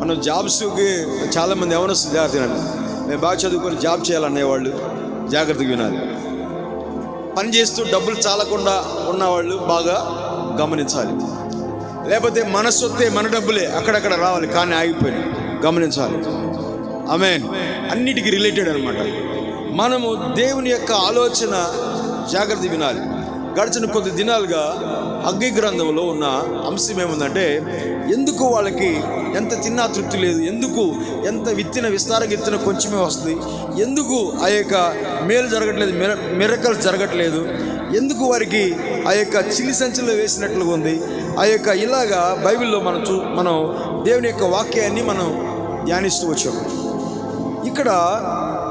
మనం జాబ్స్కి చాలామంది యవనస్తులు జాగ్రత్త వినాలి. మేము బాగా చదువుకొని జాబ్ చేయాలనేవాళ్ళు జాగ్రత్తగా వినాలి. పని చేస్తూ డబ్బులు చాలకుండా ఉన్నవాళ్ళు బాగా గమనించాలి. లేకపోతే మన సొత్తే మన డబ్బులే అక్కడక్కడ రావాలి కానీ ఆగిపోయినాయి, గమనించాలి. ఆమేన్. అన్నిటికీ రిలేటెడ్ అనమాట. మనము దేవుని యొక్క ఆలోచన జాగ్రత్త వినాలి. గడిచిన కొద్ది దినాలుగా హగ్గీ గ్రంథంలో ఉన్న అంశం ఏముందంటే, ఎందుకు వాళ్ళకి ఎంత తిన్నా తృప్తి లేదు, ఎందుకు ఎంత విత్తిన విస్తారంగా విత్తిన కొంచెమే వస్తుంది, ఎందుకు ఆ యొక్క మేలు జరగట్లేదు, మిరకల్స్ జరగట్లేదు, ఎందుకు వారికి ఆ యొక్క చిల్లి సంచిలో వేసినట్లుగా ఉంది. ఆ యొక్క ఇలాగా బైబిల్లో మనం దేవుని యొక్క వాక్యాన్ని మనం ధ్యానిస్తూ వచ్చాం. ఇక్కడ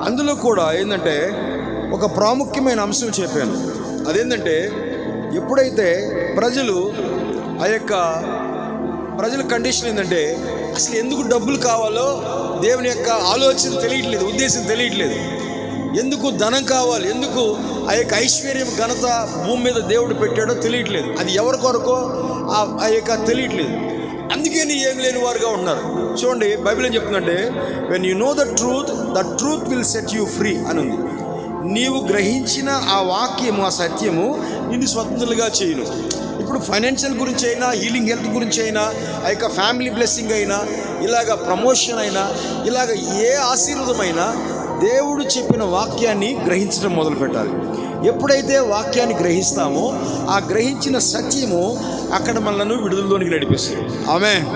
అందులో కూడా ఏంటంటే ఒక ప్రాముఖ్యమైన అంశం చెప్పాను. అదేంటంటే, ఎప్పుడైతే ప్రజల కండిషన్ ఏంటంటే, అసలు ఎందుకు డబ్బులు కావాలో దేవుని యొక్క ఆలోచన తెలియట్లేదు, ఉద్దేశం తెలియట్లేదు. ఎందుకు ధనం కావాలి, ఎందుకు ఆ యొక్క ఐశ్వర్యం ఘనత భూమి మీద దేవుడు పెట్టాడో తెలియట్లేదు. అది ఎవరి కొరకో ఆ యొక్క తెలియట్లేదు. అందుకని ఏం లేని వారుగా ఉన్నారు. చూడండి, బైబిల్ ఏం చెప్తుందంటే, when you know the truth will set you free అని ఉంది. నీవు గ్రహించిన ఆ వాక్యము, ఆ సత్యము నిన్ను స్వతంత్రులుగా చేయను. ఇప్పుడు ఫైనాన్షియల్ గురించి అయినా, హీలింగ్ హెల్త్ గురించి అయినా, ఆ యొక్క ఫ్యామిలీ బ్లెస్సింగ్ అయినా, ఇలాగ ప్రమోషన్ అయినా, ఇలాగ ఏ ఆశీర్వాదమైనా దేవుడు చెప్పిన వాక్యాన్ని గ్రహించడం మొదలు పెట్టాలి. ఎప్పుడైతే వాక్యాన్ని గ్రహిస్తామో ఆ గ్రహించిన సత్యము అక్కడ మనల్ని విడుదలలోనికి నడిపిస్తుంది. ఆమేన్.